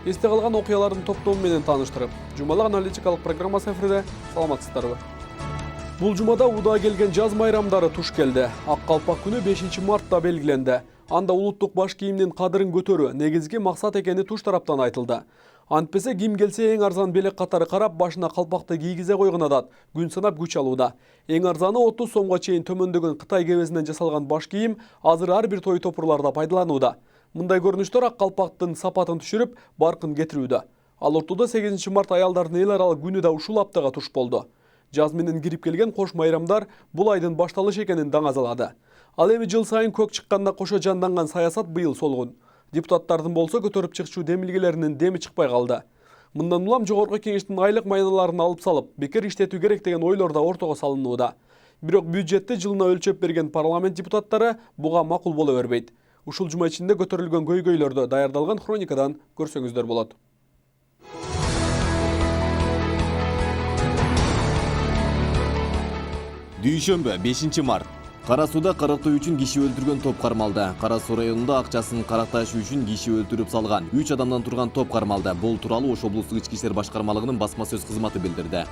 Есте қалған оқиялардың топтауы менен таныштырып, жумалык аналитикалык программасы эфирде. Саламатсыздарбы. Бұл жумада уда келген жаз майрамдары туш келді. Ак калпак күнү 5 мартта белгиленди. Анда улуттук баш кийимдин кадырын көтөрүү негизги максат экени туш тараптан айтылды. Антпесе ким келсе эң арзан белек катары карап, башына калпакты кийгизе койгон адат күн санап күч алууда. Эң арзаны 30 сомго чейин төмөндөгөн Кытай кебесинен жасалган баш кийим азыр ар бир той топурларда пайдаланууда. Мындай көрүнүштөр ак калпактын сапатын түшүрүп, баркын кетирүүдө. Ал ортодо 8 март аялдардын эл аралык күнү да ушул аптага туш болду. Жаз менен кирип келген кош майрамдар бул айдын башталыш экенин даңазалады. Ал эми жыл сайын көк чыкканда кошо жанданган саясат быйыл солгун. Депутаттардын болсо көтөрүп чыкчу демилгелеринин деми чыкпай калды. Мындан улам жогорку кеңештин айлык майналарын алып салып, бекер иштетүү керек деген ойлор да ортого салынууда. Бирок бюджетти жылына өлчөп берген парламент депутаттары буга макул боло бербейт. Ушул жума ичинде көтөрүлгөн көйгөйлөрдү даярдалган хроникадан көрсөңүздөр болот. Дүйшөмбү 5 март. Кара сууда карактоо үчүн киши өлтүргөн топ кармалды. Кара суу районунда акчасын каракташы үчүн киши өлтүрүп салган 3 адамдан турган топ кармалды. Бул тууралуу Ош облустук ички иштер башкармалыгынын басма сөз кызматы билдирди.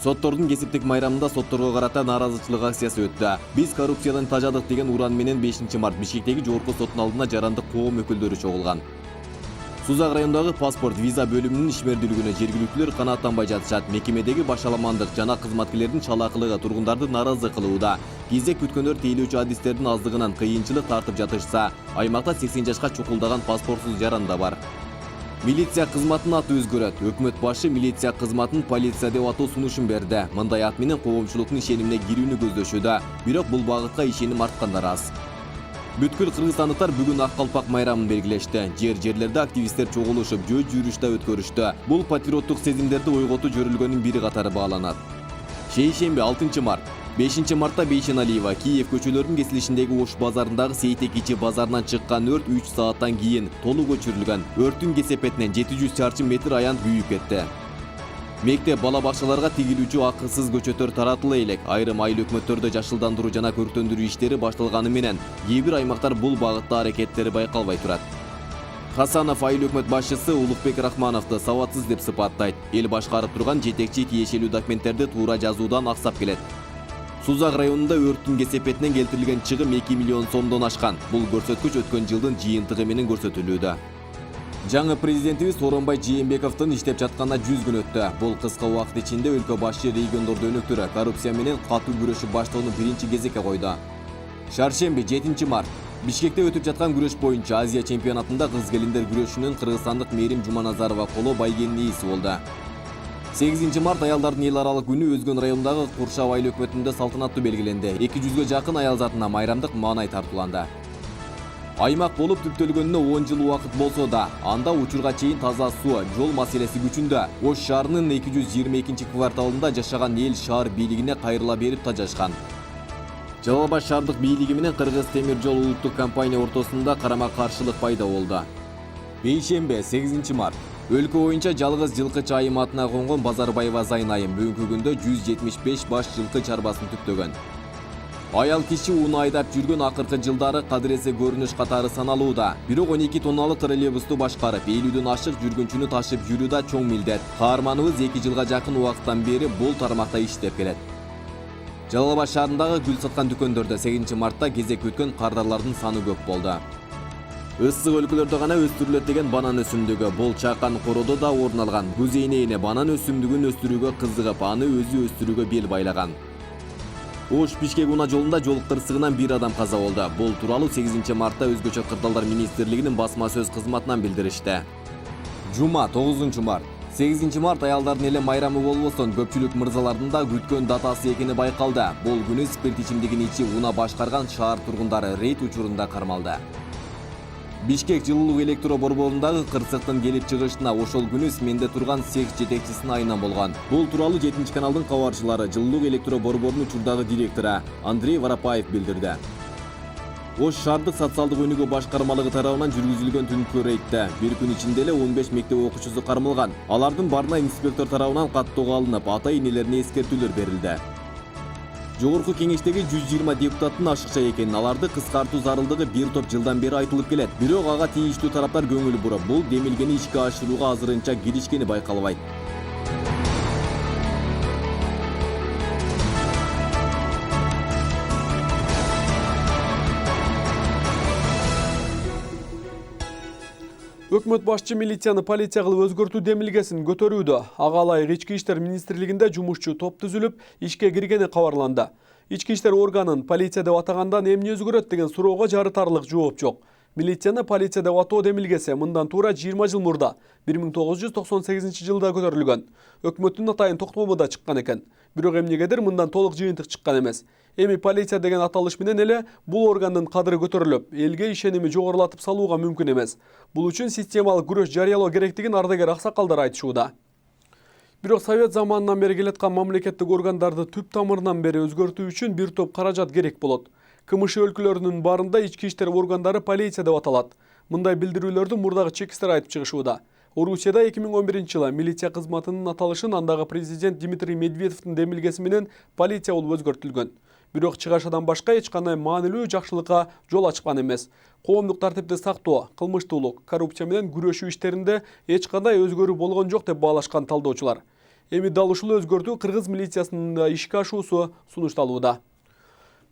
Соттордун кесиптик майрамында сотторго карата нааразычылык акциясы өттү. Биз коррупциядан тажадык деген уран менен 5 март Бишкектеги жогорку соттун алдына жарандык коом өкүлдөрү чогулган. Сузак районундагы паспорт виза бөлүмүнүн ишмердүүлүгүнө жергиликтүүлөр канааттанбай жатышат. Мекемедеги башаламандык жана кызматкерлердин чалаакылыгы тургундарды нааразы кылууда. Кезек күткөндөр тейлөөчү адистердин аздыгынан кыйынчылык тартып жатышса, аймакта 80 жашка чукулдаган паспортсуз жаран да бар. Милиция кызматынын аты өзгөрөт. Өкмөт башы милиция кызматын полиция деп атоо сунушун берди. Мындай ат менен коомчулуктун ишенимине кирүүнү көздөшүүдө. Бирок бул багытка ишеним арткандар аз. Бүткүл кыргызстандыктар бүгүн ак калпак майрамын белгилешти. Жерлерде активисттер чогулушуп, жөө жүрүш да өткөрүштү. Бул патриоттук сезимдерди ойготуу көрүлгөнүн бири катары бааланат. Шейшемби 6 март. 5 мартта Бейшеналиева Киев көчөлөрүнүн кесилишиндеги Ош базарындагы Сейтек ичи базарынан чыккан өрт 3 сааттан кийин толук өчүрүлгөн. Өрттүн кесепетинен 700 чарчы метр аянт күйүп кетти. Мектеп бала бакчаларга тигилүүчү акысыз көчөтөр таратыла элек. Айрым айыл өкмөттөрдө жашылдандыруу жана көрктөндүрүү иштери башталганы менен кээ бир аймактар бул багытта аракеттери байкалбай турат. Хасанов айыл өкмөт башчысы Улукбек Рахмановду сабатсыз деп сыпаттайт. Эл башкарып турган жетекчи тиешелүү документтерди туура жазуудан аксап келет. Сузак районунда өрттүн кесепетинен келтирилген чыгым 2 миллион сомдон ашкан. Бул көрсөткүч өткөн жылдын жыйынтыгы менен көрсөтүлүүдө. Жаңы президентибиз Сооронбай Жээнбековдун иштеп жатканына 100 күн өттү. Бул кыска убакыт ичинде өлкө башчы региондорду өнүктүрө, коррупция менен катуу күрөшүп баштоону биринчи кезекке койду. Шаршемби 7 март. Бишкекте өтүп жаткан күрөш боюнча Азия чемпионатында кыз келиндер күрөшүнүн кыргызстандык Мээрим Жуманазарова коло байгенин ээси болду. 8 март аялдардын эл аралык күнү Өзгөн районундагы Куршав айыл өкмөтүндө салтанаттуу белгиленди. 200гө жакын аял затына майрамдык маанай тартууланды. Аймак болуп түптөлгөнүнө 10 жыл убакыт болсо да, анда учурга чейин таза суу, жол маселеси күчүндө. Ош шаарынын 222 кварталында жашаган эл шаар бийлигине кайрыла берип тажашкан. Жалал Абад шаардык бийлиги менен Кыргыз темир жол улуттук компания ортосунда карама-каршылык пайда болду. Бейшембе 8 март. Өлкө боюнча жалгыз жылкычы айым атына конгон Базарбаева Зайнайым бүгүнкү күндө 175 баш жылкы чарбасын түптөгөн. Аял киши уну айдап жүргөн акыркы жылдары кадыресе көрүнүш катары саналууда. Бирок 12 тонналык троллейбусту башкарып, 50дөн ашык жүргүнчүнү ташып жүрүү да чоң милдет. Каарманыбыз 2 жылга жакын убакыттан бери бул тармакта иштеп келет. Жалал Абад шаарындагы гүл саткан дүкөндөрдө 8 мартта кезек күткөн кардарлардын саны көп болду. Ысык өлкөлөрдө гана өстүрүлөт деген банан өсүмдүгү бул Чакан Коrodо да орун алган. Кузейнейне банан өсүмдүгүн өстүрүүгө кызыгып, аны өзү өстүрүүгө бел байлаган. Ош Бишкек унаа жолунда жол кырсыгынан бир адам каза болду. Бул тууралуу 8 мартта Өзгөчө кырдаалдар министрлигинин басма сөз кызматынан билдиришти. Жума 9 март. 8 март аялдардын эле майрамы болбосун, көпчүлүк мырзалардын да күткөн датасы экени байкалды. Бул күнү спирт ичимдигин ичип унаа башкарган шаар тургундары рейд учурунда кармалды. Бишкек жылуулук электро борборундагы кырсыктын келип чыгышына ошол күнү сменде турган цех жетекчисине айынан болгон. Бул тууралуу 7 каналдын кабарчылары жылуулук электро борборунун учурдагы директору Андрей Воропаев билдирди. Ош шаардык социалдык өнүгүү башкармалыгы тарабынан жүргүзүлгөн түнкү рейдте бир күн ичинде эле 15 мектеп окуучусу кармалган. Алардын барына инспектор тарабынан каттоого алынып, ата-энелерине эскертүүлөр берилди. Жогорку кеңештеги 120 депутаттын ашыкча экенин, аларды кыскартуу зарылдыгы бир топ жылдан бери айтылып келет. Бирок ага тийиштүү тараптар көңүл буруп, бул демилгени ишке ашырууга азырынча киришкени байкалбайт. Өкмөт башчы милицияны полиция кылып өзгөртүү демилгесин көтөрүүдө. Ага ылайык Ички иштер министрлигинде жумушчу топ түзүлүп, ишке киргени кабарланды. Ички иштер органын полиция деп атагандан эмне өзгөрөт деген суроого жарытарлык жооп жок. Милицияны полиция деп атоо демилгеси мындан туура 20 жыл мурда 1998 жылда көтөрүлгөн. Өкмөттүн атайын токтомодо чыккан экен. Бирок эмнегедир мындан толук жыйынтык чыккан эмес. Эми полиция деген аталыш менен эле бул органдын кадыры көтөрүлүп, элге ишеними жогорулатып салууга мүмкүн эмес. Бул үчүн системалык күрөш жарыялоо керектигин ардагер аксакалдар айтышууда. Бирок Совет заманынан бери келаткан мамлекеттик органдарды түп тамырынан бери өзгөртүү үчүн бир топ каражат керек болот. КМШ өлкөлөрүнүн баарында ички иштер органдары полиция деп аталат. Мындай билдирүүлөрдү мурдагы чекистер айтып чыгышууда. Орусияда 2011 жылы милиция кызматынын аталышын андагы президент Дмитрий Медведевдин демилгеси менен полиция болуп өзгөртүлгөн. Бирок чыгашадан башка эч кандай маанилүү жакшылыкка жол ачкан эмес. Коомдук тартипти сактоо, кылмыштуулук, коррупция менен күрөшүү иштеринде эч кандай өзгөрүү болгон жок деп баалашкан талдоочулар. Эми дал ушул өзгөртүү кыргыз милициясынын да ишке ашуусу сунушталууда.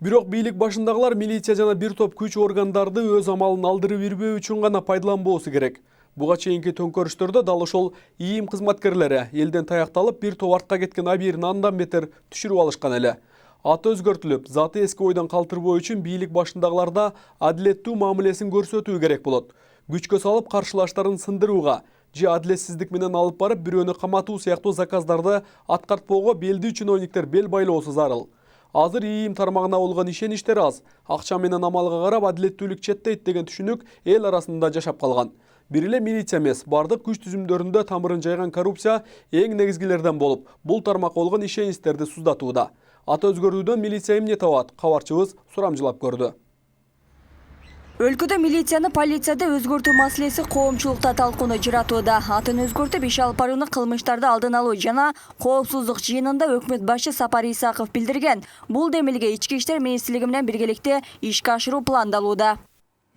Бирок бийлик башындагылар милиция жана бир топ күч органдарды өз амалын алдырып ирбөө үчүн гана пайдаланбоосу керек. Буга чейинки төңкөрүштөрдө дал ошол ИИМ кызматкерлери элден таякталып бир топ артка кеткен абийирин андан бетер түшүрүп алышкан эле. Аты өзгөртүлүп, заты эски ойдон калтырбоо үчүн бийлик башындагыларда адилеттүү мамилесин көрсөтүү керек болот. Күчкө салып каршылаштарын сындырууга же адилетсиздик менен алып барып бирөөнү каматуу сыяктуу заказдарды аткартпоого белдүү чиновниктер бел байлоосу зарыл. Азыр ИИМ тармагына болгон ишеништер аз. Акча менен амалга карап адилеттүүлүк четтейт деген түшүнүк эл арасында жашап калган. Бир эле милиция эмес, бардык күч түзүмдөрүндө тамырын жайган коррупция эң негизгилерден болуп, бул тармакка болгон ишеничтерди суздатууда. Аты өзгөрүүдөн милиция эмне табат? Кабарчыбыз сурамжылап көрдү. Өлкөдө милицияны полицияда өзгөртүү маселеси коомчулукта талкууну жаратууда. Атын өзгөртүп иш алып барууну кылмыштарды алдын алуу жана коопсуздук жыйынында өкмөт башы Сапар Исаков билдирген. Бул демилге Ички иштер министрлиги менен биргеликте ишке ашыруу пландалууда.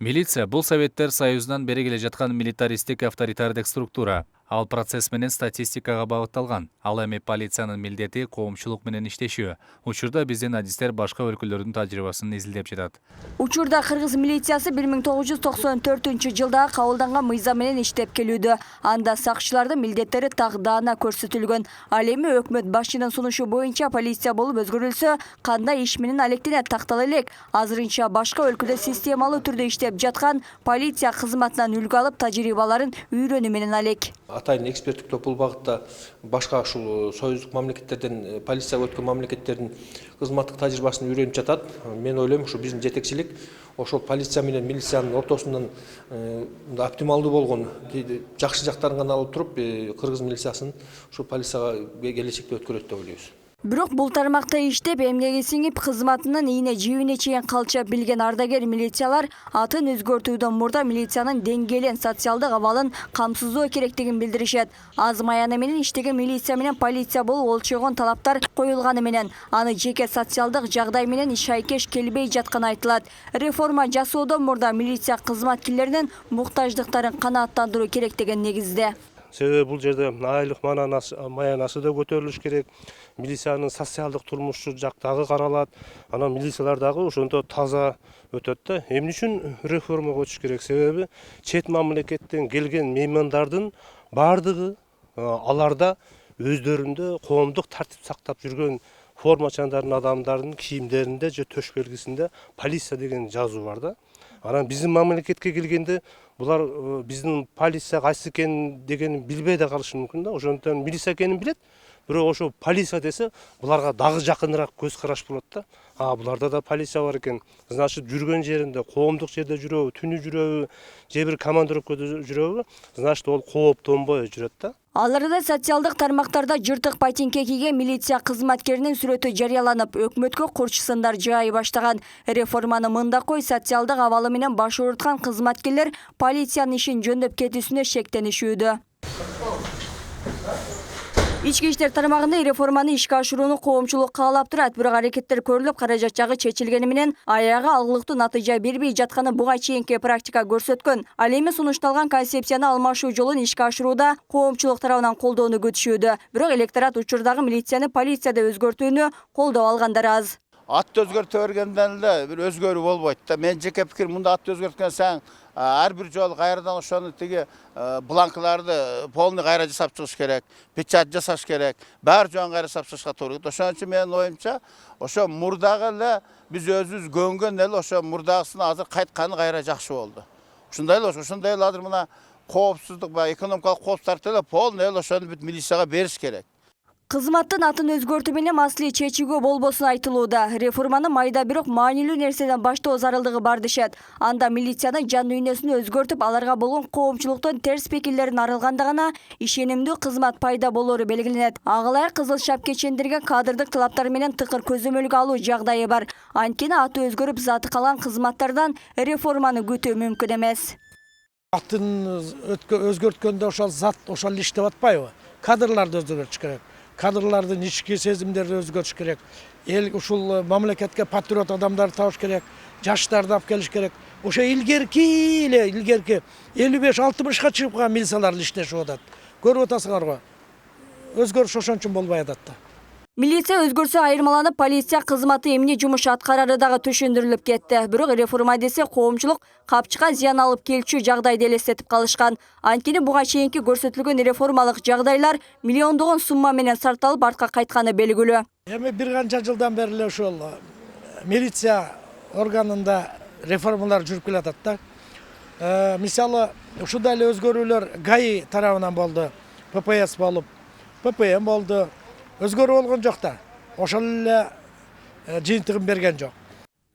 Милиция бул Советтер Союзунан бери келе жаткан милитаристик авторитардык структура. Ал процесс менен статистикага багытталган. Ал эми полициянын милдети коомчулук менен иштешүү. Учурда биздин адистер башка өлкөлөрдүн тажрыйбасын изилдеп жатат. Учурда кыргыз милициясы 1994 жылда кабылданган мыйзам менен иштеп келүүдө. Анда сакчылардын милдеттери так даана көрсөтүлгөн. Ал эми өкмөт башчынын сунушу боюнча полиция болуп өзгөрүлсө, кандай иш менен алектенет тактала элек. Азырынча башка өлкөдө системалуу түрдө иштеп жаткан полиция кызматынан үлгү алып тажрыйбаларын үйрөнүү менен алек. Атайын эксперттик топ бул багытта башка ушул союздук мамлекеттерден полицияга өткөн мамлекеттердин кызматтык тажрыйбасын үйрөнүп жатат. Мен ойлойм, ушу биздин жетекчилик ошол полиция менен милициянын ортосунан оптималдуу болгон жакшы жактарын гана алып туруп, кыргыз милициясын ушу полицияга келечекте өткөрөт деп ойлойбуз. Бирок бул тармакта иштеп, эмгеги сиңип, кызматынын ийне жибине чейин калча билген ардагер милициялар атын өзгөртүүдөн мурда милициянын деңгээлин, социалдык абалын камсыздоо керектигин билдиришет. Аз маяны менен иштеген милиция менен полиция болуп олчогон талаптар коюлганы менен аны жеке социалдык жагдай менен шайкеш келбей жатканы айтылат. Реформа жасоодон мурда милиция кызматкерлеринин муктаждыктарын канааттандыруу керек деген негизде. Себеби бул жерде айлык маянасы да көтөрүлүш керек. Милициянын социалдык турмушу жактагы каралат. Анан милициялар дагы ошондо таза өтөт да. Эмне үчүн реформага өтүш керек? Себеби чет мамлекеттен келген меймандардын бардыгы аларда өздөрүндө коомдук тартип сактап жүргөн формачандардын адамдардын кийимдеринде же төш белгисинде полиция деген жазуу бар да. Анан биздин мамлекетке келгенде булар биздин полиция кайсы экенин дегенин билбей да калышы мүмкүн да. Ошондон милиция экенин билет, бирок ошо полиция десе буларга дагы жакыныраак көз караш болот да. Буларда да полиция бар экен. Значит, жүргөн жеринде, коомдук жерде жүрөбү, түнү жүрөбү, же бир командировкада жүрөбү, значит, ол кооптонбой жүрөт да. Аларда социалдык тармактарда жыртык патинке кийген милиция кызматкеринин сүрөтү жарыяланып, өкмөткө курчусундар жаай баштаган. Реформаны мында кой, социалдык абалы менен баш ооруткан кызматкерлер полициянын ишин жөндөп кетүүсүнө шектенишүүдө. Ички иштер тармагында реформаны ишке ашырууну коомчулук каалап турат, бирок аракеттер көрүлүп, каражат жагы чечилгени менен аягы алгылыктуу натыйжа бербей жатканы буга чейинки практика көрсөткөн. Ал эми сунушталган концепцияны алмашуу жолун ишке ашырууда коомчулук тарабынан колдоону күтүшүүдө. Бирок электорат учурдагы милицияны полицияда өзгөртүүнү колдоп алгандар аз. Атты өзгөртө бергенден эле бир өзгөрүү болбойт да. Мен жеке пикир, мында атты өзгөрткөн саң ар бир жолу кайрадан ошону тиги бланкаларды полный кайра жасап чыгыш керек, печать жасаш керек, баары жоон кайра жасап чыгышка туура келет. Ошон үчүн менин оюмча, ошо мурдагы эле биз өзүбүз көнгөн эле ошо мурдагысына азыр кайтканы кайра жакшы болду. Ушундай эле азыр мына коопсуздук баягы экономикалык коопсуздук эле полный эле ошону бүт милицияга бериш керек. Кызматтын атын өзгөртүү менен масли чечүүгө болбосун айтылууда. Реформаны майда бирок маанилүү нерседен баштоо зарылдыгы бар дешет. Анда милициянын жан дүйнөсүн өзгөртүп, аларга болгон коомчулуктун терс пикирлерин арылганда гана ишенимдүү кызмат пайда болору белгиленет. Агалай кызыл шапке чендирген кадрдык талаптар менен тыкыр көзөмөлгө алуу жагдайы бар. Анткени аты өзгөрүп, заты калган кызматтардан реформаны күтүү мүмкүн эмес. Атын өзгөрткөндө ошол зат ошол иштеп атпайбы? Кадрларды өзгөртүш керек. Кадрлардын ички сезимдерин өзгөртүш керек. Эл ушул мамлекетке патриот адамдарды табыш керек. Жаштарды алып келиш керек. Ошо илгерки 55-60га чыгып калган милициялар иштешип атат. Көрүп атасыңар го. Өзгөрүш ошон үчүн болбой атат да. Милиция өзгөрсө айырмаланып, полиция кызматы эмне жумуш аткарары дагы түшүндүрүлүп кетти. Бирок реформа десе коомчулук капчыкка зыян алып келчү жагдайды элестетип калышкан. Анткени буга чейинки көрсөтүлгөн реформалык жагдайлар миллиондогон сумма менен сарталып артка кайтканы белгилүү. Эми бир канча жылдан бери эле ошол милиция органында реформалар жүрүп келатат да. Мисалы, ушундай эле өзгөрүүлөр ГАИ тарабынан болду, ППС болуп, ППМ болду. Өзгөрүү болгон жок да. Ошол эле жыйынтыгын берген жок.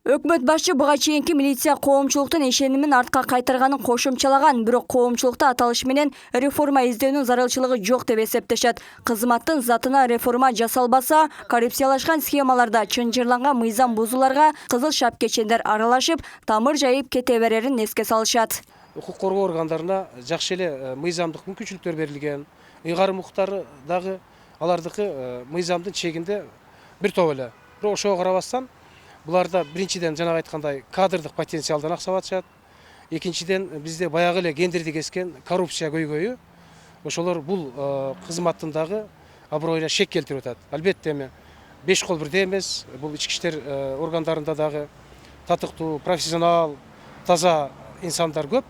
Өкмөт башчы буга чейинки милиция коомчулуктун ишенимин артка кайтарганын кошумчалаган, бирок коомчулукта аталыш менен реформа издөөнүн зарылчылыгы жок деп эсептешет. Кызматтын затына реформа жасалбаса, коррупциялашкан схемаларда чынжырланган мыйзам бузууларга кызыл шапкечендер аралашып, тамыр жайып кете берерин эске салышат. Укук коргоо органдарына жакшы эле мыйзамдык мүмкүнчүлүктөр берилген, ыйгарым укуктары дагы алардыкы мыйзамдын чегинде бир топ эле. Бирок ошого карабастан буларда биринчиден жанагы айткандай кадрдык потенциалдан аксап атышат. Экинчиден бизде баягы эле гендерди кескен коррупция көйгөйү. Ошолор бул кызматтын дагы аброюна шек келтирип атат. Албетте эми 5 кол бирдей эмес. Бул ички иштер органдарында дагы татыктуу, профессионал, таза инсандар көп.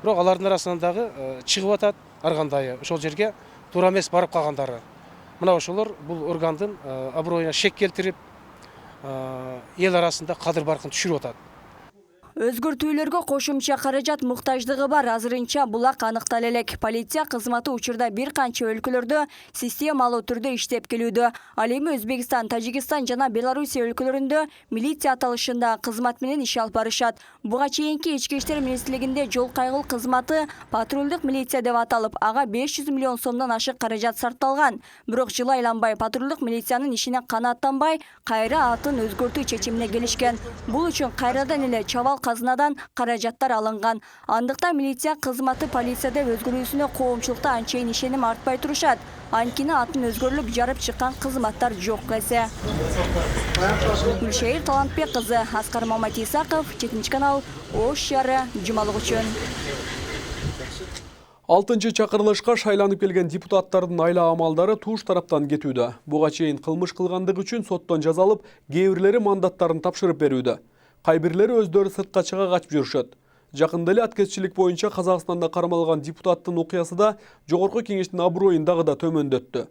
Бирок алардын арасынан дагы чыгып атат ар кандайы. Ошол жерге туура эмес барып калгандары. Мына ошолор бул органдын аброюна шек келтирип, эл арасында кадыр баркын түшүрүп атат. Өзгөртүүлөргө кошумча каражат муктаждыгы бар, азырынча булак аныктала элек. Полиция кызматы учурда бир канча өлкөлөрдө системалуу түрдө иштеп келүүдө. Ал эми Өзбекстан, Тажикстан жана Белоруссия өлкөлөрүндө милиция аталышында кызмат менен иш алып барышат. Буга чейинки ички иштер министрлигинде жол кайгыл кызматы патрулдук милиция деп аталып, ага 500 миллион сомдон ашык каражат сарпталган. Бирок жыл айланбай патрулдук милициянын ишине канааттанбай, кайра атын өзгөртүү чечимине келишкен. Бул үчүн кайрадан эле чабал казынадан каражаттар алынган. Андыктан милиция кызматы полицияда өзгөрүүсүнө коомчулукта анчейин ишеним артпай турушат. Анткени атын өзгөрүлүп жарып чыккан кызматтар жок эсе. Гүлшейир Талантбек кызы, Аскар Маматисаков, 7 канал, Ош шаары, жумалык үчүн. 6-чы чакырылышка шайланып келген депутаттардын айла амалдары туш тараптан кетүүдө. Буга чейин кылмыш кылгандыгы үчүн соттон жазалып, кээ бирлери мандаттарын тапшырып берүүдө. Кайбирлери өздөрү сыртка чыга качып жүрүшөт. Жакында эле аткезчилик боюнча Казакстанда кармалган депутаттын окуясы да Жогорку кеңештин аброюн дагы да төмөндөттү.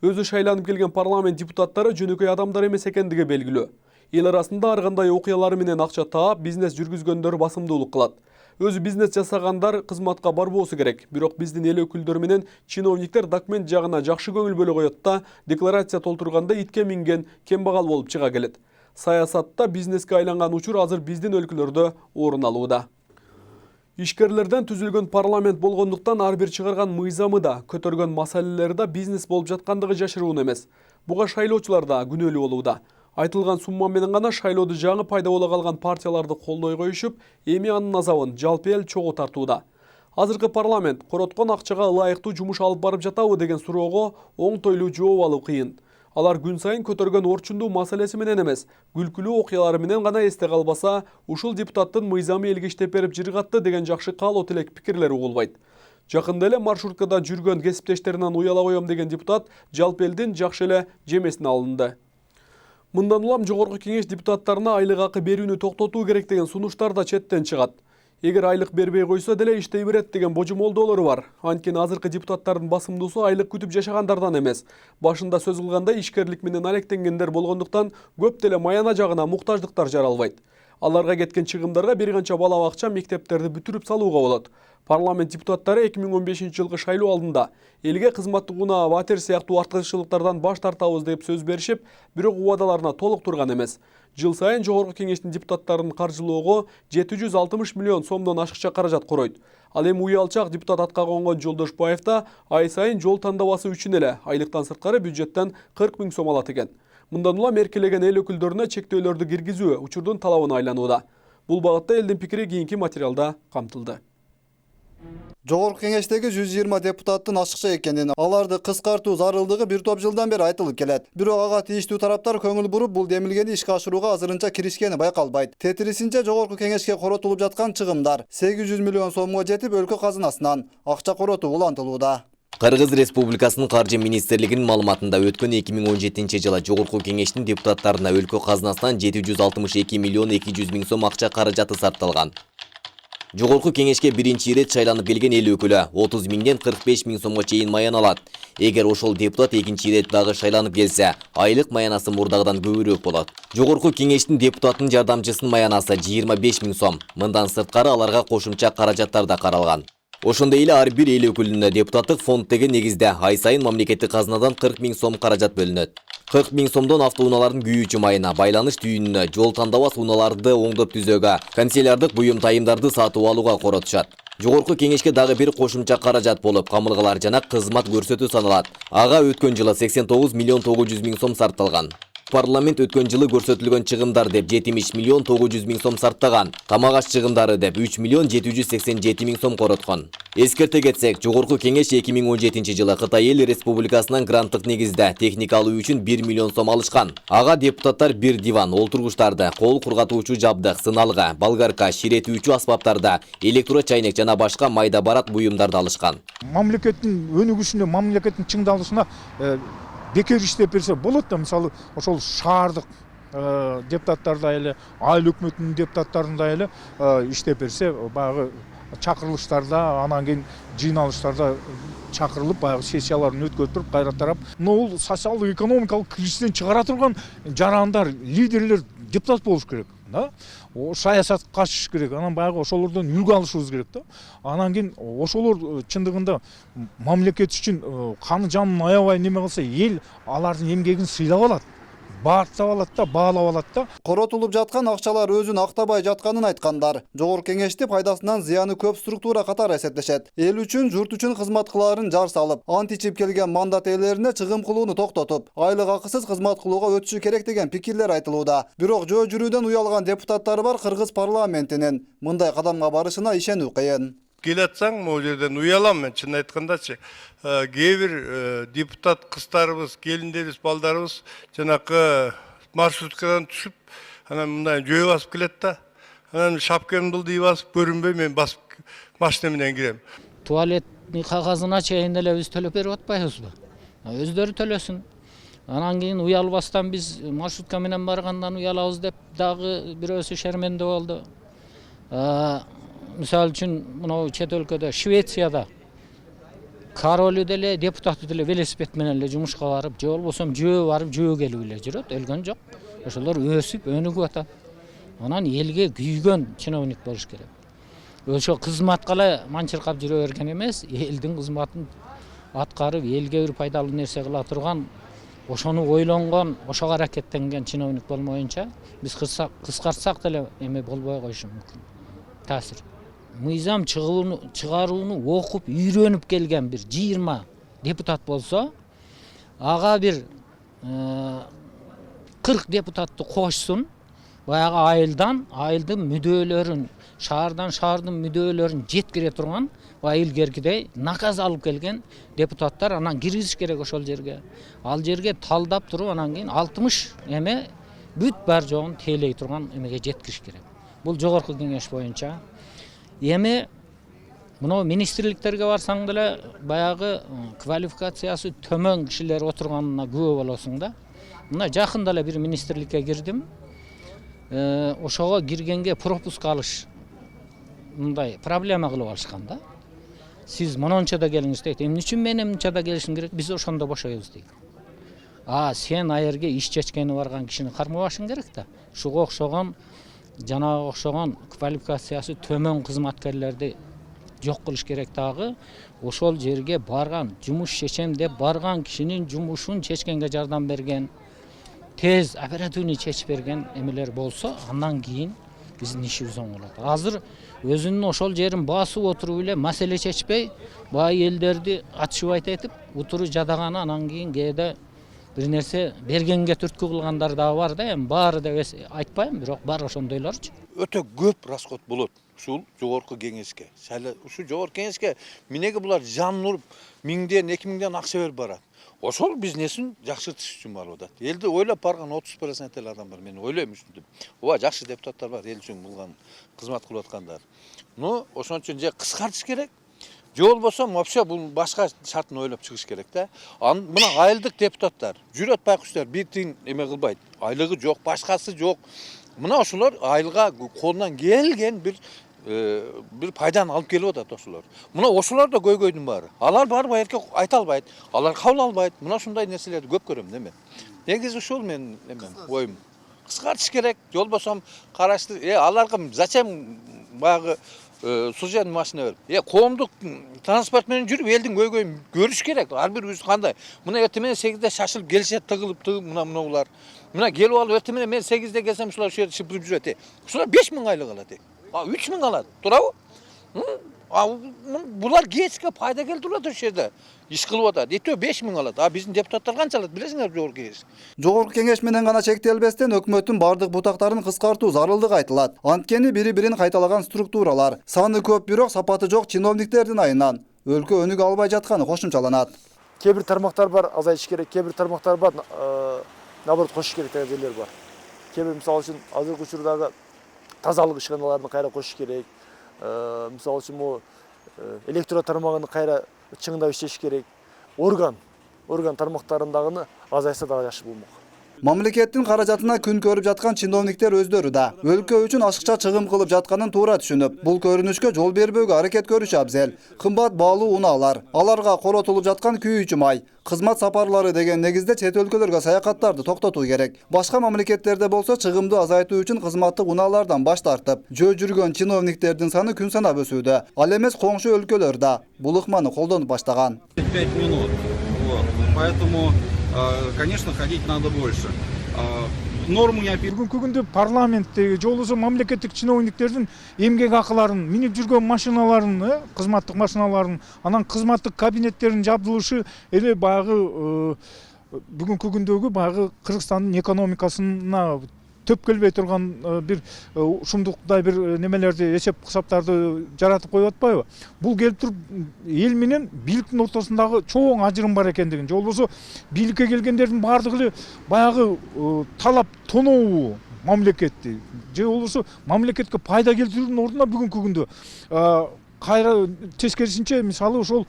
Өзү шайланып келген парламент депутаттары жөнөкөй адамдар эмес экендиги белгилүү. Эл арасында ар кандай окуялары менен акча таап, бизнес жүргүзгөндөр басымдуулук кылат. Өзү бизнес жасагандар кызматка барбоосу керек. Бирок биздин эл өкүлдөрү менен чиновниктер документ жагына жакшы көңүл бөлө коет да, декларация толтурганда итке минген кембагал болуп чыга келет. Саясатта бизнеске айланган учур азыр биздин өлкөлөрдө орун алууда. Ишкерлерден түзүлгөн парламент болгондуктан ар бир чыгарган мыйзамы да, көтөргөн маселелери да бизнес болуп жаткандыгы жашыруун эмес. Буга шайлоочулар да күнөөлүү болууда. Айтылган сумма менен гана шайлоодо жаңы пайда боло калган партияларды колдой коюшуп, эми анын азабын жалпы эл чогуу тартууда. Азыркы парламент короткон акчага ылайыктуу жумуш алып барып жатабы деген суроого оңтойлуу жооп алуу кыйын. Алар күн сайын көтөргөн орчундуу маселеси менен эмес, күлкүлүү окуялары менен гана эсте калбаса, ушул депутаттын мыйзамы элге иштеп берип жыргатты деген жакшы каалоо тилек пикирлер угулбайт. Жакында эле маршруткада жүргөн кесиптештеринен уяла коем деген депутат жалпы элдин жакшы эле жемесине алынды. Мындан улам жогорку кеңеш депутаттарына айлык акы берүүнү токтотуу керек деген сунуштар да четтен чыгат. Эгер айлык бербей койсо деле иштей берет деген божомолдоолору бар. Анткени азыркы депутаттардын басымдуусу айлык күтүп жашагандардан эмес. Башында сөз кылгандай ишкерлик менен алектенгендер болгондуктан көп деле маяна жагына муктаждыктар жаралбайт. Аларга кеткен чыгымдарга бир канча бала бакча, мектептерди бүтүрүп салууга болот. Парламент депутаттары 2015 жылкы шайлоо алдында элге кызматтык унаа, ватер сыяктуу артыкчылыктардан баш тартабыз деп сөз беришип, бирок убадаларына толук турган эмес. Жыл сайын жогорку кеңештин депутаттарын каржылоого 760 миллион сомдон ашыкча каражат коройт. Ал эми уялчак депутат атка конгон Жолдошбаев да ай сайын жол тандабасы үчүн эле айлыктан сырткары бюджеттен 40 000 сом алат экен. Мындан улам эркелеген эл өкүлдөрүнө чектөөлөрдү киргизүү учурдун талабына айланууда. Бул багытта элдин пикири кийинки материалда камтылды. Жогорку кеңештеги 120 депутаттын ашыкча экенин, аларды кыскартуу зарылдыгы бир топ жылдан бери айтылып келет. Бирок ага тийиштүү тараптар көңүл буруп, бул демилгени ишке ашырууга азырынча киришкени байкалбайт. Тетирисинче жогорку кеңешке коротулуп жаткан чыгымдар 800 миллион сомго жетип, өлкө казынасынан акча коротуу улантылууда. Кыргыз Республикасынын каржы министрлигинин маалыматында өткөн 2017 жылы жогорку кеңештин депутаттарына өлкө казынасынан 762 миллион 200 миң сом акча каражаты сарпталган. Жогорку кеңешке биринчи ирет шайланып келген эл өкүлү 30 миңден 45 миң сомго чейин маян алат. Эгер ошол депутат экинчи ирет дагы шайланып келсе, айлык маянасы мурдагыдан көбүрөөк болот. Жогорку кеңештин депутатынын жардамчысынын маянасы 25 миң сом. Мындан сырткары аларга кошумча каражаттар да каралган. Ошондой эле ар бир эл өкүлүнө депутаттык фонд деген негизде ай сайын мамлекеттик казынадан 40 миң сом каражат бөлүнөт. 40 миң сомдон автоунаалардын күйүүчү майына, байланыш түйүнүнө, жол тандабас унааларды оңдоп түзөөгө, канцелярдык буюм тайымдарды сатып алууга коротушат. Жогорку кеңешке дагы бир кошумча каражат болуп, камылгалар жана кызмат көрсөтүү саналат. Ага өткөн жылы 89 миллион 900 миң сом сарпталган. Парламент өткөн жылы көрсөтүлгөн чыгымдар деп 70 миллион 900 миң сом сарптаган. Тамак аш чыгымдары деп 3 миллион 787 миң сом короткон. Эскерте кетсек, жогорку кеңеш 2017 жылы Кытай эл республикасынан гранттык негизде техника алуу үчүн 1 миллион сом алышкан. Ага депутаттар бир диван, олтургучтарды, кол кургатуучу жабдык, сыналга, болгарка, ширетүүчү аспаптарды, электро чайнек жана башка майда барат буюмдарды алышкан. Мамлекеттин өнүгүшүнө, мамлекеттин чыңдалышына бекер иштеп берсе болот да, мисалы ошол шаардык депутаттарда эле, айыл өкмөтүнүн депутаттарында эле иштеп берсе, баягы чакырылыштарда, анан кийин жыйналыштарда чакырылып, баягы сессияларын өткөрүп, кайра тарап, бул социалдык экономикалык кризистен чыгара турган жарандар, лидерлер депутат болуш керек, да? Саясат качыш керек, анан баягы ошолордон үлгү алышыбыз керек да. Анан кийин ошолор чындыгында мамлекет үчүн каны жанын аябай неме кылса, эл алардын эмгегин сыйлап алат. Баартап алат да, баалап алат да. Коротулуп жаткан акчалар өзүн актабай жатканын айткандар. Жогорку кеңешти пайдасынан зыяны көп структура катары эсептешет. Эл үчүн, журт үчүн кызмат кылаарын жар салып, ант ичип келген мандат ээлерине чыгым кылууну токтотуп, айлык акысыз кызмат кылууга өтүшү керек деген пикирлер айтылууда. Бирок жөө жүрүүдөн уялган депутаттары бар Кыргыз парламентинин мындай кадамга барышына ишенүү кыйын. Келатсаң, могу жерден уялам мен, чын айткандачы. Кээ бир депутат кыздарыбыз, келиндерибиз, балдарыбыз жанакы маршруткадан түшүп, анан мындай жөө басып келет да. Анан шапкамды былдый басып, көрүнбөй мен басып машина менен кирем. Туалеттин кагазына чейин эле биз төлөп берип атпайбызбы? Өздөрү төлөсүн. Анан кийин уялбастан биз маршрутка менен баргандан уялабыз деп дагы бирөөсү шерменде болду. Мисалы үчүн, мынау чет өлкөдө, Швецияда королу деле, депутаты деле велосипед менен эле жумушка барып, же болбосо жөө барып, жөө келип эле жүрөт, өлгөн жок. Ошолор өсүп, өнүгүп атат. Анан элге күйгөн чиновник болуш керек. Ошо кызматка эле манчыркап жүрө берген эмес, элдин кызматын аткарып, элге бир пайдалуу нерсе кыла турган, ошону ойлонгон, ошого аракеттенген чиновник болмоюнча, биз кыскартсак деле эме болбой коюшу мүмкүн. Таасир. Мыйзам чыгарууну окуп, үйрөнүп келген бир 20 депутат болсо, ага бир 40 депутатты кошсун, баягы айылдын мүдөлөрүн, шаардын мүдөлөрүн жеткире турган илгеркидей наказ алып келген депутаттар анан киргизиш керек ошол жерге. Ал жерге талдап туруп анан кийин 60 эме бүт бар жогун тейлей турган эмеге жеткириш керек. Бул жогорку кеңеш боюнча. Эми мына министрликтерге барсаң деле баягы квалификациясы төмөн кишилер отурганына күбө болосуң да. Мына жакында эле бир министрликке кирдим. Ошого киргенге пропуск алыш мындай проблема кылып алышкан да. Сиз мононча да келиңиз дейт. Эмне үчүн мен эмнече да келишим керек? Биз ошондо бошойбуз дейт. Сен аерге иш чечкени барган кишини кармабашың керек да. Шуга окшогон жанагы окшогон квалификациясы төмөн кызматкерлерди жок кылыш керек дагы. Ошол жерге барган, жумуш чечем деп барган кишинин жумушун чечкенге жардам берген, тез оперативный чечип берген эмелер болсо, андан кийин биздин ишибиз оңолот. Азыр өзүнүн ошол жерин басып отуруп эле маселе чечпей, бай элдерди атышып айтып, утуру жадаганы анан кийин кээде бир нерсе бергенге түрткү кылгандар да бар да, эми баары деп айтпайм, бирок бар ошондойлорчу. Өтө көп расход болот ушул жогорку кеңешке. Ушу жогорку кеңешке минеги булар жан уруп 1000ден 2000ден акча берип барат. Ошол бизнесин жакшыртыш үчүн барып атат. Элди ойлоп барган 30% эле адам бар. Мен ойлойм ушинтип. Ооба жакшы депутаттар бар, эл үчүн булган кызмат кылып аткандар. Ошон үчүн же кыскартыш керек. Же болбосо вообще бул башка шартын ойлоп чыгыш керек да. Мына айылдык депутаттар, жүрөт байкуштар бир тиын эме кылбайт. Айлыгы жок, башкасы жок. Мына ошолор айылга колунан келген бир пайданы алып келип атат ошолор. Мына ошолор да көйгөйдүн баары. Алар барып айырке айта албайт, алар кабыл албайт. Мына ушундай нерселерди көп көрөм неме. Негизи ушул мен оюм. Кыскартыш керек, жол болсом карашты. Аларга зачем баягы служебный машина берип? Коомдук транспорт менен жүрүп элдин көйгөйүн көрүш керек. Ар бир үз кандай. Мына эртең менен 8де шашылып келишет, тыгылып мына булар. Мына келип алып эртең менен мен 8де келсем ушулар ушул жерде шыпырып жүрөт. Ушулар 5000 айлык алат. 3000 алат. Туурабы? Булар кечке пайда келтирип атат ошол жерде. Иш кылып атат. Эте 5000 алат. Биздин депутаттар канча алат билесиңер жогорку кеңеш? Жогорку кеңеш менен гана чектелбестен өкмөттүн бардык бутактарын кыскартуу зарылдыгы айтылат. Анткени бири-бирин кайталаган структуралар саны көп, бирок сапаты жок чиновниктердин айынан өлкө өнүгө албай жатканы кошумчаланат. Кээ бир тармактар бар, азайтыш керек, кээ бир тармактар бар, наоборот кошуш керек деген жерлер бар. Кээ бир мисалы үчүн азыркы учурдагы тазалык ишканаларын кайра кошуш керек. Мисалы үчүн электро тармагын кайра чыңдап иштеш керек. Орган тармактарындагыны азайса дагы жакшы болмок. Мамлекеттин каражатына күн көрүп жаткан чиновниктер өздөрү да өлкө үчүн ашыкча чыгым кылып жатканын туура түшүнүп, бул көрүнүшкө жол бербөөгө аракет көрүшү абзел. Кымбат баалуу унаалар, аларга коротулуп жаткан күйүүчү май, кызмат сапарлары деген негизде чет өлкөлөргө саякаттарды токтотуу керек. Башка мамлекеттерде болсо чыгымды азайтуу үчүн кызматтык унаалардан баш тартып, жөө жүргөн чиновниктердин саны күн санап өсүүдө. Ал эмес коңшу өлкөлөр да бул ыкманы колдонуп баштаган. 5 минут. Поэтому, конечно, ходить надо больше. Норму я Бүгүнкү күндө парламенттеги же болбосо мамлекеттик чиновниктердин эмгек акыларын, минип жүргөн машиналарын, кызматтык машиналарын, анан кызматтык кабинеттерин жабдылышы эле баягы бүгүнкү күндөгү баягы Кыргызстандын экономикасына төп келбей турган бир ушундуктай бир немелерди, эсеп кысаптарды жаратып коюп атпайбы? Бул келип туруп эл менен бийликтин ортосундагы чоң ажырым бар экендигин, же болбосо бийликке келгендердин баардыгы эле баягы талап тонообу мамлекетти, же болбосо мамлекетке пайда келтирүүнүн ордуна бүгүнкү күндө кайра тескерисинче мисалы ошол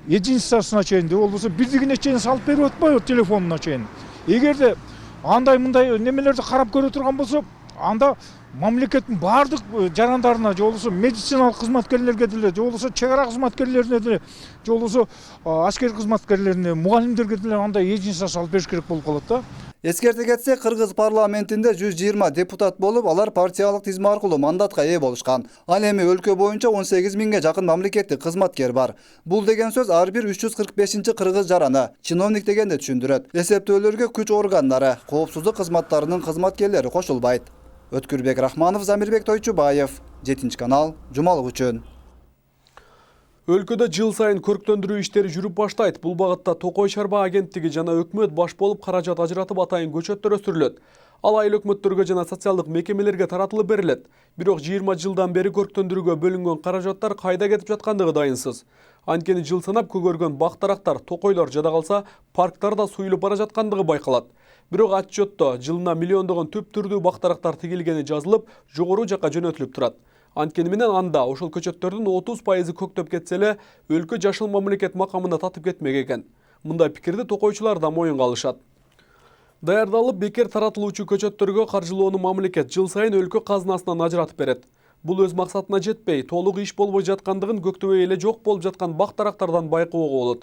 единствосуна чейин, же болбосо бирдигине чейин салып берип атпайбы телефонуна чейин. Эгерде андай-мындай немелерди карап көрө турган болсо, анда мамлекеттин бардык жарандарына, же болбосо медициналык кызматкерлерге деле, же болбосо чек ара кызматкерлерине деле, же болбосо аскер кызматкерлерине, мугалимдерге деле андай единство салып бериш керек болуп калат да. Эскерте кетсек, Кыргыз парламентинде 120 депутат болуп, алар партиялык тизме аркылуу мандатка ээ болушкан. Ал эми өлкө боюнча 18 миңге жакын мамлекеттик кызматкер бар. Бул деген сөз ар бир 345 кыргыз жараны чиновник дегенди түшүндүрөт. Эсептөөлөргө күч органдары, коопсуздук кызматтарынын кызматкерлери кошулбайт. Өткүрбек Рахманов, Замирбек Тойчубаев, 7 канал, жумалык үчүн. Өлкөдө жыл сайын көрктөндүрүү иштери жүрүп баштайт. Бул багытта Токой Чарба агенттиги жана өкмөт баш болуп каражат ажыратып атайын көчөттөр өстүрүлөт. Ал айыл өкмөттөргө жана социалдык мекемелерге таратылып берилет. Бирок 20 жылдан бери көрктөндүрүүгө бөлүнгөн каражаттар кайда кетип жаткандыгы дайынсыз. Анткени жыл санап көгөргөн бак-дарактар, токойлор жада калса, парктар да суюлуп бара жаткандыгы байкалат. Бирок отчетто жылына миллиондогон түп түрдүү бак-дарактар тигилгени жазылып, жогору жакка жөнөтүлүп турат. Анткени менен анда ошол көчөттөрдүн 30% көктөп кетсе эле, өлкө жашыл мамлекет макамына татып кетмек экен. Мындай пикирди токойчулар да моюнга алышат. Даярдалып бекер таратылуучу көчөттөргө каржылоону мамлекет жыл сайын өлкө казынасынан ажыратып берет. Бул өз максатына жетпей, толук иш болбой жаткандыгын көктөбөй эле жок болуп жаткан бак-дарактардан байкоого болот.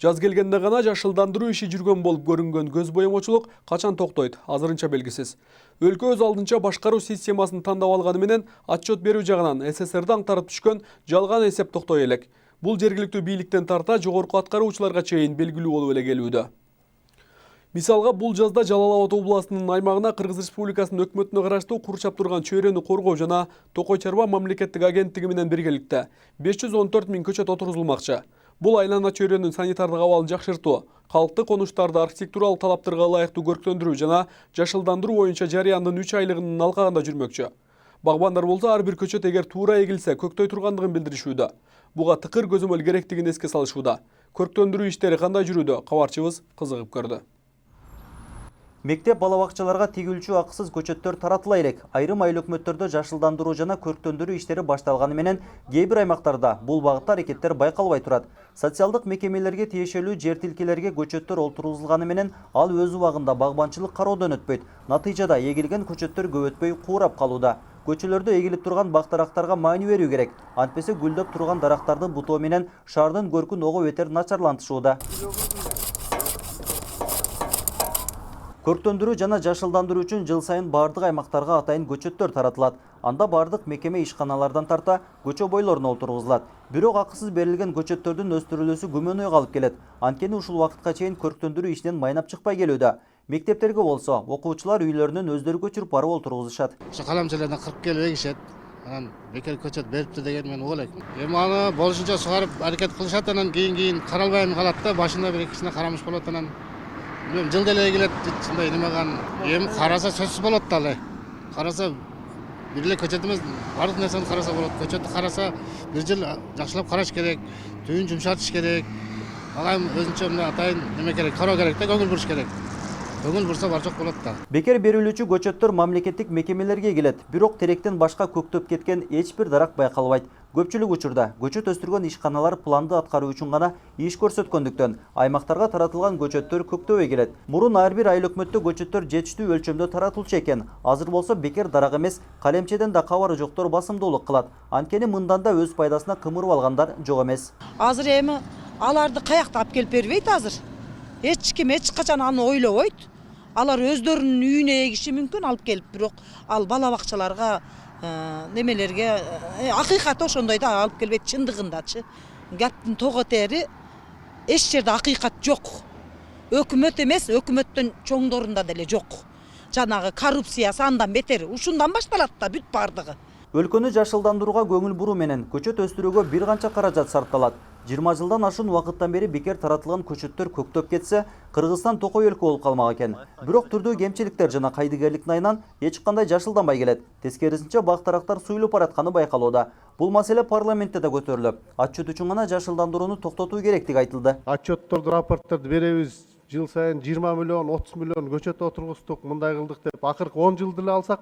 Жаз келгенде гана жашылдандыруу иши жүргөн болуп көрүнгөн көз боемочулук качан токтойт, азырынча белгисиз. Өлкө өз алдынча башкаруу системасын тандап алганы менен отчет берүү жагынан СССРда аңтарып түшкөн жалган эсеп токтой элек. Бул жергиликтүү бийликтен тарта жогорку аткаруучуларга чейин белгилүү болуп эле келүүдө. Мисалга, бул жазда Жалал Абад областынын аймагына Кыргыз Республикасынын өкмөтүнө караштуу курчап турган чөйрөнү коргоо жана Токой Чарба мамлекеттик агенттиги менен биргеликте 514 000 көчөт отургузулмакчы. Бул айлана чөйрөнүн санитардык абалын жакшыртуу, калкты конуштарды архитектуралык талаптарга ылайыктуу көрктөндүрүү жана жашылдандыруу боюнча жарыяндын 3 айлыгынын алкагында жүрмөкчү. Багбандар болсо ар бир көчөт эгер туура эгилсе көктөй тургандыгын билдиришүүдө. Буга тыкыр көзөмөл керектигин эске салышууда. Көрктөндүрүү иштери кандай жүрүүдө? Кабарчыбыз кызыгып көрдү. Мектеп балабакчаларга тигилчү акысыз көчөттөр таратыла элек. Айрым айыл өкмөттөрдө жашылдандыруу жана көрктөндүрүү иштери башталганы менен кээ бир аймактарда бул багытта аракеттер байкалбай турат. Социалдык мекемелерге тиешелүү жер тилкелерге көчөттөр олтургузулганы менен ал өз убагында багбанчылык кароодон өтпөйт. Натыйжада эгилген көчөттөр көп өтпөй куурап калууда. Көчөлөрдө эгилип турган бак-дарактарга маани берүү керек. Антпесе гүлдөп турган дарактардын бутоо менен шаардын көркүн ого бетер начарлантышууда. Көрктөндүрүү жана жашылдандыруу үчүн жыл сайын бардык аймактарга атайын көчөттөр таратылат. Анда бардык мекеме ишканалардан тарта көчө бойлоруна олтургузулат. Бирок акысыз берилген көчөттөрдүн өстүрүлүүсү күмөнөй калып келет. Анткени ушул вакытка чейин көрктөндүрүү ишинен майнап чыкпай келүүдө. Мектептерге болсо окуучулар үйлөрүнөн өздөрү көчүрүп барып олтургузушат. Ошо каламчалардан 40 келип эгишет. Анан бекер көчөт берипти деген мен ойлойм. Эми аны болушунча сугарып аракет кылышат, анан кийин каралбай калат да, башында бир экисине карамыш болот, анан жыл деле эгилет, ушундай немеган. Эми караса сөзсүз болот да эле. Караса бир эле көчөт эмес, бардык нерсени караса болот. Көчөттү караса бир жыл жакшылап караш керек, түйүн жумшатыш керек. Ага өзүнчө мына атайын неме керек, кароо керек да, көңүл буруш керек. Көңүл бурса бар жок болот да. Бекер берилүүчү көчөттөр мамлекеттик мекемелерге келет, бирок теректен башка көктөп кеткен эч бир дарак байкалбайт. Көпчүлүк учурда көчөт өстүргөн ишканалар планды аткаруу үчүн гана иш көрсөткөндүктөн аймактарга таратылган көчөттөр көктөбөй келет. Мурун ар бир айыл өкмөттө көчөттөр жетиштүү өлчөмдө таратылчу экен. Азыр болсо бекер дарак эмес, калемчеден да кабары жоктор басымдуулук кылат. Анткени мындан да өз пайдасына кымырып алгандар жок эмес. Азыр эми аларды каякта алып келип бербейт азыр. Эч ким эч качан аны ойлобойт. Алар өздөрүнүн үйүнө эгиши мүмкүн алып келип, бирок ал бала бакчаларга немелерге акыйкаты ошондой да алып келбейт чындыгындачы. Гәптин того тери эч жерде акыйкат жок. Өкмөт эмес, өкмөттөн чоңдорунда деле жок. Жанагы коррупциясы андан бетер, ушундан башталат да бүт бардыгы. Өлкөнү жашылдандырууга көңүл буруу менен көчөт өстүрүүгө бир канча каражат сарпталат. 20 жылдан ашуун убакыттан бери бекер таратылган көчөттөр көктөп кетсе, Кыргызстан токой өлкө болуп калмак экен. Бирок түрдүү кемчиликтер жана кайдыгерликтин айынан эч кандай жашылданбай келет. Тескерисинче бак-дарактар суюлуп баратканы байкалууда. Бул маселе парламентте да көтөрүлүп, отчет үчүн гана жашылдандырууну токтотуу керектиги айтылды. Отчетторду, рапорттарды беребиз. Жыл сайын 20 миллион, 30 миллион көчөт отургуздук, мындай кылдык деп. Акыркы 10 жылды эле алсак,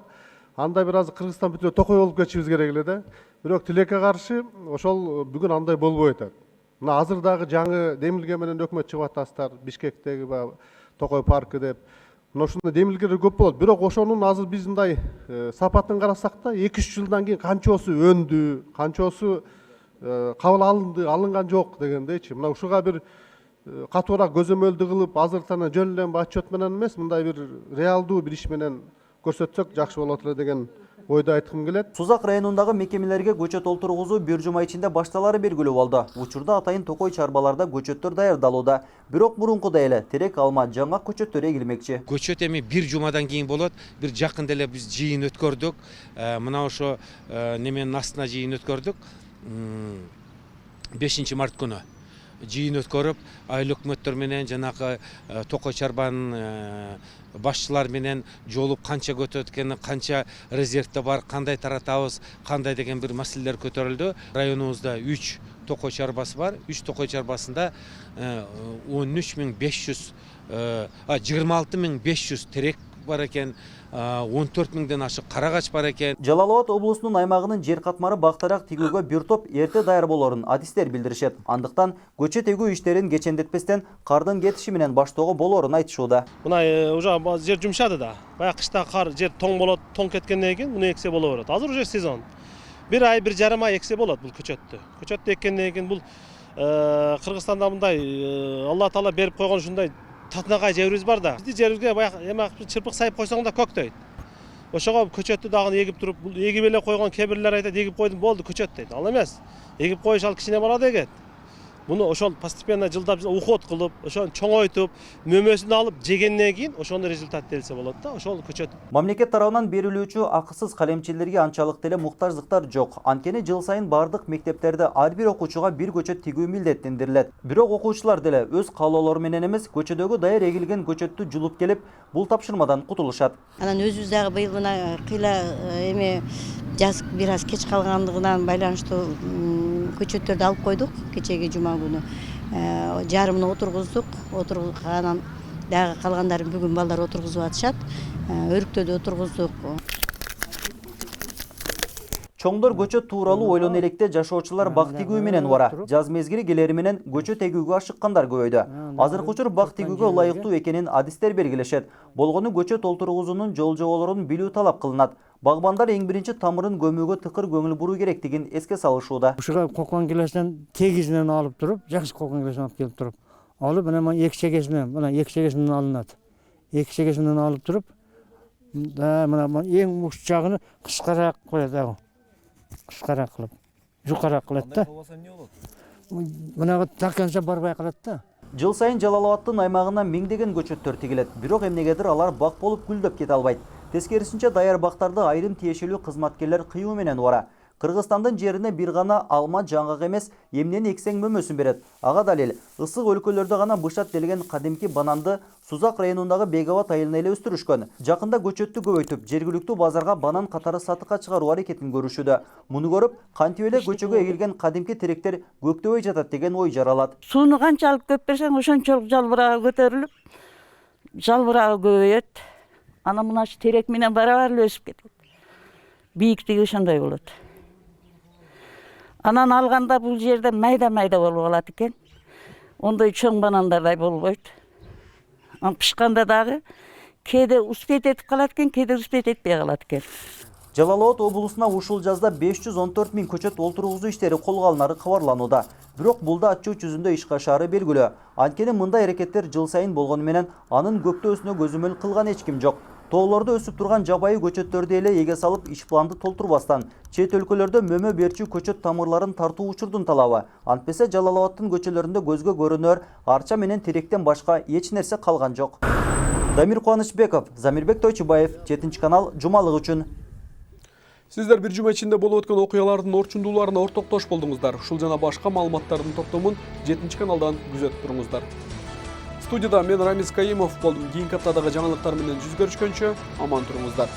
анда бир аз Кыргызстан бүтүнө токой болуп кетишибиз керек эле да. Бирок тилекке каршы ошол бүгүн андай болбой атат. Мына азыр дагы жаңы демилге менен өкмөт чыгып атасыздар, Бишкектеги Токой паркы деп. Мына ушундай демилгелер көп болот. Бирок ошонун азыр биз мындай сапатын карасак да, 2-3 жылдан кийин канчосу өндү, канчосу кабыл алынды, алынган жок дегендейчи. Мына ушуга бир катуураак көзөмөлдү кылып, азыртана жөн эле отчет менен эмес, мындай бир реалдуу бир иш менен көрсөтсөк жакшы болот эле деген ойду айткым келет. Сузак районундагы мекемелерге көчөт олтургузуу бир жума ичинде башталары белгилүү болду. Учурда атайын Токой Чарбаларда көчөттөр даярдалууда. Бирок мурункудай эле терек, алма, жаңгак көчөттөрү эгилмекчи. Көчөт эми бир жумадан кийин болот. Бир жакында эле биз жыйын өткөрдүк. Мына ошо неменин астына жыйын өткөрдүк. 5 март күнү. жыйын өткөрүп айыл өкмөттөр менен жанагы токой чарбанын башчылар менен жолуп канча көтөрөт экени, канча резервде бар, кандай таратабыз, кандай деген бир маселелер көтөрүлдү. Районубузда 3 токой чарбасы бар. 3 токой чарбасында 26.500 терек бар экен, 14.000ден ашык карагач бар экен. Жалал Абад облусунун аймагынын жер катмары бактарак тигүүгө бир топ эрте даяр болорун адистер билдиришет. Андыктан көчө тегүү иштерин кечендетпестен кардын кетиши менен баштоого болорун айтышууда. Мына уже жер жумшады да. Баягы кышта кар жер тоң болот, тоң кеткенден кийин муну эксе боло берет. Азыр уже сезон. Бир ай, бир жарым ай эксе болот бул көчөттү. Көчөттү эккенден кийин бул Кыргызстанда мындай Алла Таала берип койгон ушундай татынакай жерибиз бар да. Бизди жерибизге баягы эме чырпык сайып койсоң да көктөйт. Ошого көчөттү дагы эгип туруп, бул эгип эле койгон кээ-бирлер айтат, эгип койдум болду көчөт дейт. Ал эмес. Эгип коюш ал кичине бала дегет. Буну ошол постепенно жылдап уход кылып, ошону чоңойтуп, мөмөсүн алып жегенден кийин ошондой результат берилсе болот да. Ошол көчөт. Мамлекет тарабынан берилүүчү акысыз калемчилерге анчалык деле муктаждыктар жок. Анткени жыл сайын бардык мектептерде ар бир окуучуга бир көчөт тигүү милдеттендирилет. Бирок окуучулар деле өз каалоолору менен эмес, көчөдөгү даяр эгилген көчөттү жулуп келип, бул тапшырмадан кутулушат. Анан өзүбүз дагы быйыл мына кыйла эме жаз бир аз кеч калгандыгынан байланыштуу көчөттөрдү алып койдук кечеги жума күнү. Жарымын отургуздук, отурганан дагы калгандарын бүгүн балдар отургузуп атышат. Өрүктөдү отургуздук. Чоңдор көчөт тууралуу ойлоно электе жашоочулар бак тигүү менен убара. Жаз мезгили келери менен көчөт тегүүгө ашыккандар көбөйдү. Азыркы учур бак тигүүгө ылайыктуу экенин адистер белгилешет. Болгону көчөт олтургузуунун жол жоболорун билүү талап кылынат. Багбандар эң биринчи тамырын көмүүгө тыкыр көңүл буруу керектигин эске салышууда. Ушуга кокон келесинен тегизинен алып туруп, жакшы кокон келесин алып келип туруп, алып мына эки чегесинен алынат. Эки чегесинен алып туруп, мына эң уч жагын кыскараак коет агы. Кыскараак кылып, жукараак кылат да. Мынага таканса барбай калат да. Жыл сайын Жалал Абадтын аймагына миңдеген көчөттөр тигилет. Бирок эмнегедир алар бак болуп гүлдөп кете албайт. Тескерисинче даяр бактарды айрым тиешелүү кызматкерлер кыюу менен убара. Кыргызстандын жерине бир гана алма жаңгак эмес, эмнени эксең мөмөсүн берет. Ага далил, ысык өлкөлөрдө гана бышат делген кадимки бананды Сузак районундагы Бегабад айылына эле өстүрүшкөн. Жакында көчөттү көбөйтүп, жергиликтүү базарга банан катары сатыкка чыгаруу аракетин көрүшүүдө. Муну көрүп, кантип эле көчөгө эгилген кадимки теректер көктөбөй жатат деген ой жаралат. Сууну канчалык көп берсең, ошончолук жалбырагы көтөрүлүп, жалбырагы көбөйөт. Ана мына терек менен барабар эле өсүп кетет. Бийиктиги ошондой болот. Анан алганда бул жерде майда-майда болуп калат экен. Ондой чоң банандардай болбойт. Пышканда дагы кээде успеть этип калат экен, кээде успеть этпей калат экен. Жалал Абад облусуна ушул жазда 514 000 көчөт олтургузуу иштери колго алынары кабарланууда. Бирок бул да ачуу жүзүндө иш кашаары белгилүү. Анткени мындай аракеттер жыл сайын болгону менен анын көктөөсүнө көзөмөл кылган эч ким жок. Тоолордо өсүп турган жабайы көчөттөрдү эле эге салып иш планды толтурбастан, чет өлкөлөрдө мөмө берчү көчөт тамырларын тартуу учурдун талабы. Антпесе Жалал Абадтын көчөлөрүндө көзгө көрүнөр арча менен теректен башка эч нерсе калган жок. Дамир Кубанычбеков, Замирбек Тойчубаев, 7 канал, жумалык үчүн. Сиздер бир жума ичинде болуп өткөн окуялардын орчундууларына ортоктош болдуңуздар. Ушул жана башка маалыматтардын топтомун 7 каналдан күзөтүп туруңуздар. Студияда мен Рамиз Каимов болдум. Кийинки аптадагы жаңылыктар менен жүз көрүшкөнчө аман туруңуздар.